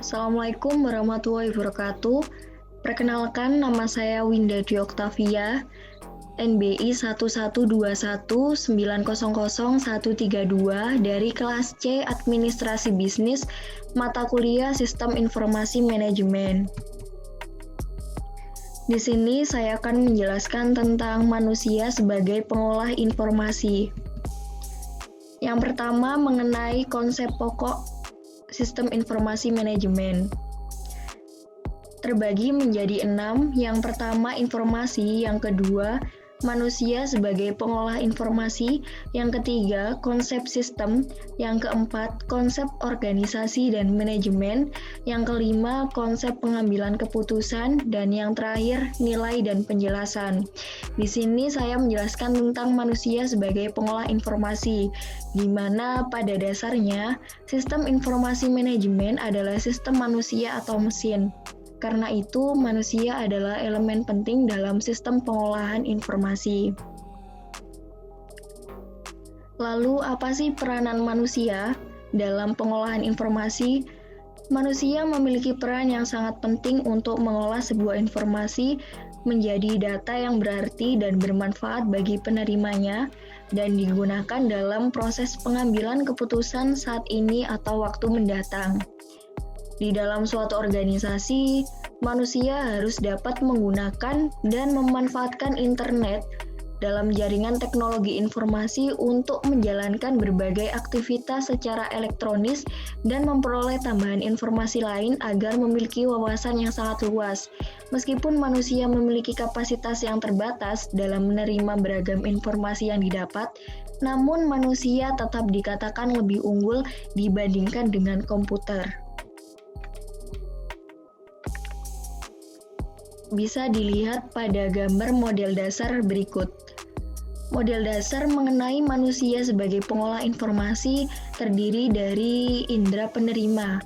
Assalamualaikum warahmatullahi wabarakatuh. Perkenalkan, nama saya Winda Dwi Oktavia, NBI 11219000132 dari kelas C Administrasi Bisnis, mata kuliah Sistem Informasi Manajemen. Di sini saya akan menjelaskan tentang manusia sebagai pengolah informasi. Yang pertama mengenai konsep pokok Sistem Informasi Manajemen. Terbagi menjadi 6. Yang pertama informasi, yang kedua manusia sebagai pengolah informasi, yang ketiga konsep sistem, yang keempat konsep organisasi dan manajemen, yang kelima konsep pengambilan keputusan, dan yang terakhir nilai dan penjelasan. Di sini saya menjelaskan tentang manusia sebagai pengolah informasi, di mana pada dasarnya sistem informasi manajemen adalah sistem manusia atau mesin. Karena itu, manusia adalah elemen penting dalam sistem pengolahan informasi. Lalu, apa sih peranan manusia dalam pengolahan informasi? Manusia memiliki peran yang sangat penting untuk mengolah sebuah informasi menjadi data yang berarti dan bermanfaat bagi penerimanya dan digunakan dalam proses pengambilan keputusan saat ini atau waktu mendatang. Di dalam suatu organisasi, manusia harus dapat menggunakan dan memanfaatkan internet dalam jaringan teknologi informasi untuk menjalankan berbagai aktivitas secara elektronis dan memperoleh tambahan informasi lain agar memiliki wawasan yang sangat luas. Meskipun manusia memiliki kapasitas yang terbatas dalam menerima beragam informasi yang didapat, namun manusia tetap dikatakan lebih unggul dibandingkan dengan komputer. Bisa dilihat pada gambar model dasar berikut. Model dasar mengenai manusia sebagai pengolah informasi terdiri dari indera penerima,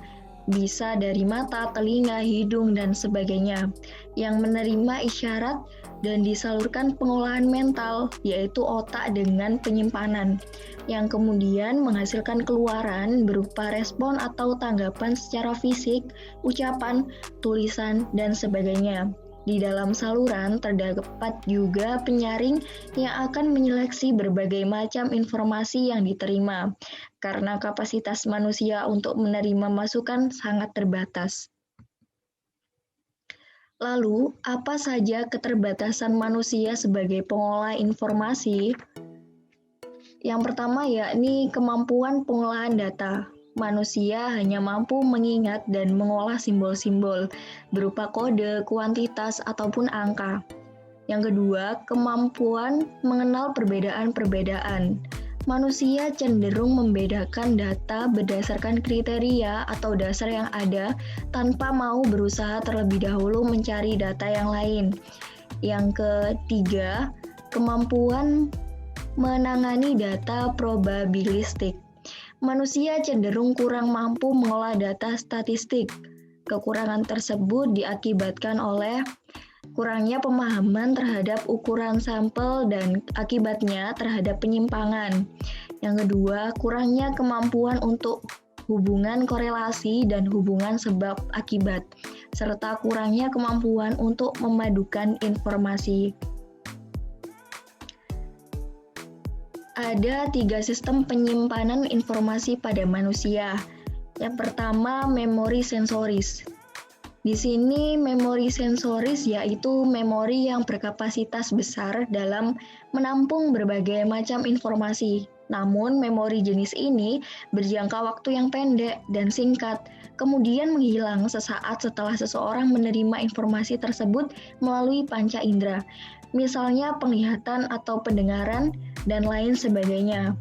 bisa dari mata, telinga, hidung, dan sebagainya, yang menerima isyarat dan disalurkan pengolahan mental, yaitu otak dengan penyimpanan, yang kemudian menghasilkan keluaran berupa respon atau tanggapan secara fisik, ucapan, tulisan, dan sebagainya. Di dalam saluran terdapat juga penyaring yang akan menyeleksi berbagai macam informasi yang diterima, karena kapasitas manusia untuk menerima masukan sangat terbatas. Lalu, apa saja keterbatasan manusia sebagai pengolah informasi? Yang pertama yakni kemampuan pengolahan data. Manusia hanya mampu mengingat dan mengolah simbol-simbol berupa kode, kuantitas, ataupun angka. Yang kedua, kemampuan mengenal perbedaan-perbedaan. Manusia cenderung membedakan data berdasarkan kriteria atau dasar yang ada tanpa mau berusaha terlebih dahulu mencari data yang lain. Yang ketiga, kemampuan menangani data probabilistik. Manusia cenderung kurang mampu mengolah data statistik. Kekurangan tersebut diakibatkan oleh kurangnya pemahaman terhadap ukuran sampel dan akibatnya terhadap penyimpangan. Yang kedua, kurangnya kemampuan untuk hubungan korelasi dan hubungan sebab akibat, serta kurangnya kemampuan untuk memadukan informasi. Ada 3 sistem penyimpanan informasi pada manusia. Yang pertama, memori sensoris. Di sini, memori sensoris yaitu memori yang berkapasitas besar dalam menampung berbagai macam informasi. Namun, memori jenis ini berjangka waktu yang pendek dan singkat, kemudian menghilang sesaat setelah seseorang menerima informasi tersebut melalui panca indera, misalnya penglihatan atau pendengaran, dan lain sebagainya.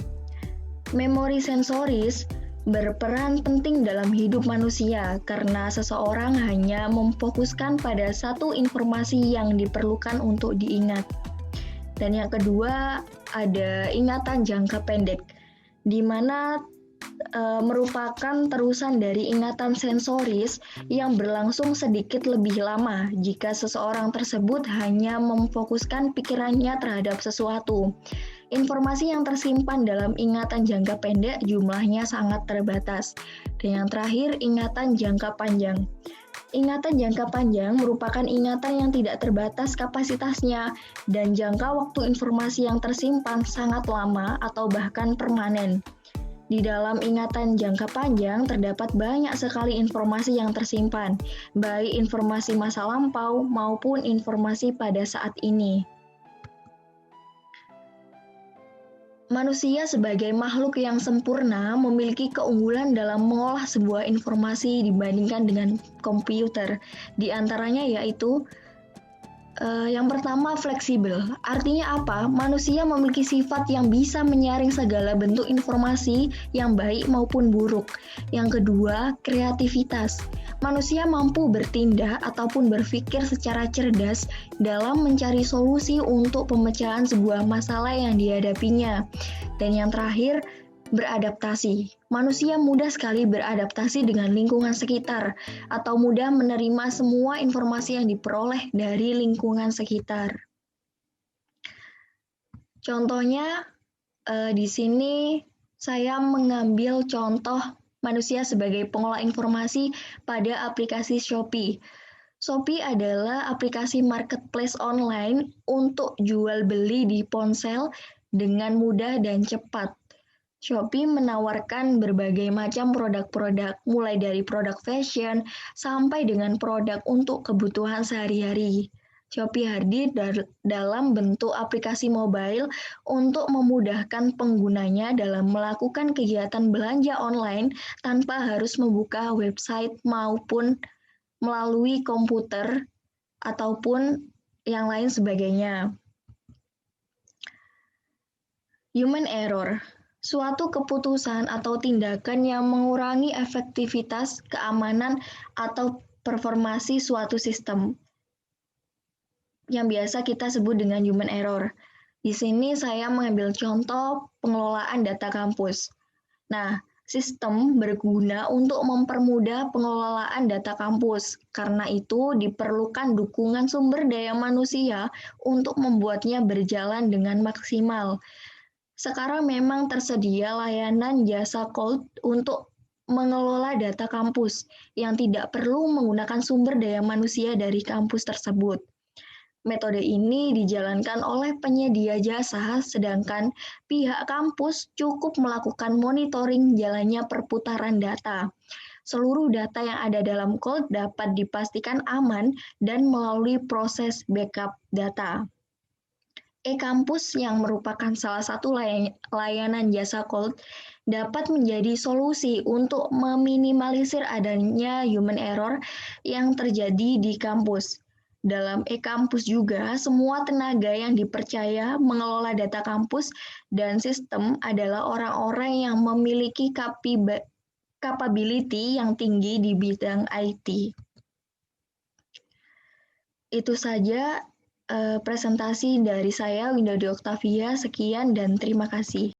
Memori sensoris berperan penting dalam hidup manusia karena seseorang hanya memfokuskan pada satu informasi yang diperlukan untuk diingat. Dan yang kedua, ada ingatan jangka pendek, di mana merupakan terusan dari ingatan sensoris yang berlangsung sedikit lebih lama jika seseorang tersebut hanya memfokuskan pikirannya terhadap sesuatu. Informasi yang tersimpan dalam ingatan jangka pendek jumlahnya sangat terbatas. Dan yang terakhir, ingatan jangka panjang. Ingatan jangka panjang merupakan ingatan yang tidak terbatas kapasitasnya dan jangka waktu informasi yang tersimpan sangat lama atau bahkan permanen. Di dalam ingatan jangka panjang terdapat banyak sekali informasi yang tersimpan, baik informasi masa lampau maupun informasi pada saat ini. Manusia sebagai makhluk yang sempurna memiliki keunggulan dalam mengolah sebuah informasi dibandingkan dengan komputer. Di antaranya yaitu yang pertama, fleksibel. Artinya apa? Manusia memiliki sifat yang bisa menyaring segala bentuk informasi yang baik maupun buruk. Yang kedua, kreativitas. Manusia mampu bertindak ataupun berpikir secara cerdas dalam mencari solusi untuk pemecahan sebuah masalah yang dihadapinya. Dan yang terakhir, beradaptasi. Manusia mudah sekali beradaptasi dengan lingkungan sekitar atau mudah menerima semua informasi yang diperoleh dari lingkungan sekitar. Contohnya, di sini saya mengambil contoh manusia sebagai pengolah informasi pada aplikasi Shopee. Shopee adalah aplikasi marketplace online untuk jual beli di ponsel dengan mudah dan cepat. Shopee menawarkan berbagai macam produk-produk, mulai dari produk fashion sampai dengan produk untuk kebutuhan sehari-hari. Shopee hadir dalam bentuk aplikasi mobile untuk memudahkan penggunanya dalam melakukan kegiatan belanja online tanpa harus membuka website maupun melalui komputer ataupun yang lain sebagainya. Human error. Suatu keputusan atau tindakan yang mengurangi efektivitas, keamanan, atau performasi suatu sistem yang biasa kita sebut dengan human error. Di sini saya mengambil contoh pengelolaan data kampus. Nah, sistem berguna untuk mempermudah pengelolaan data kampus. Karena itu diperlukan dukungan sumber daya manusia untuk membuatnya berjalan dengan maksimal. Sekarang memang tersedia layanan jasa cloud untuk mengelola data kampus yang tidak perlu menggunakan sumber daya manusia dari kampus tersebut. Metode ini dijalankan oleh penyedia jasa, sedangkan pihak kampus cukup melakukan monitoring jalannya perputaran data. Seluruh data yang ada dalam cloud dapat dipastikan aman dan melalui proses backup data. E-kampus yang merupakan salah satu layanan jasa cloud dapat menjadi solusi untuk meminimalisir adanya human error yang terjadi di kampus. Dalam e-kampus juga, semua tenaga yang dipercaya mengelola data kampus dan sistem adalah orang-orang yang memiliki capability yang tinggi di bidang IT. Itu saja presentasi dari saya, Winda Octavia. Sekian dan terima kasih.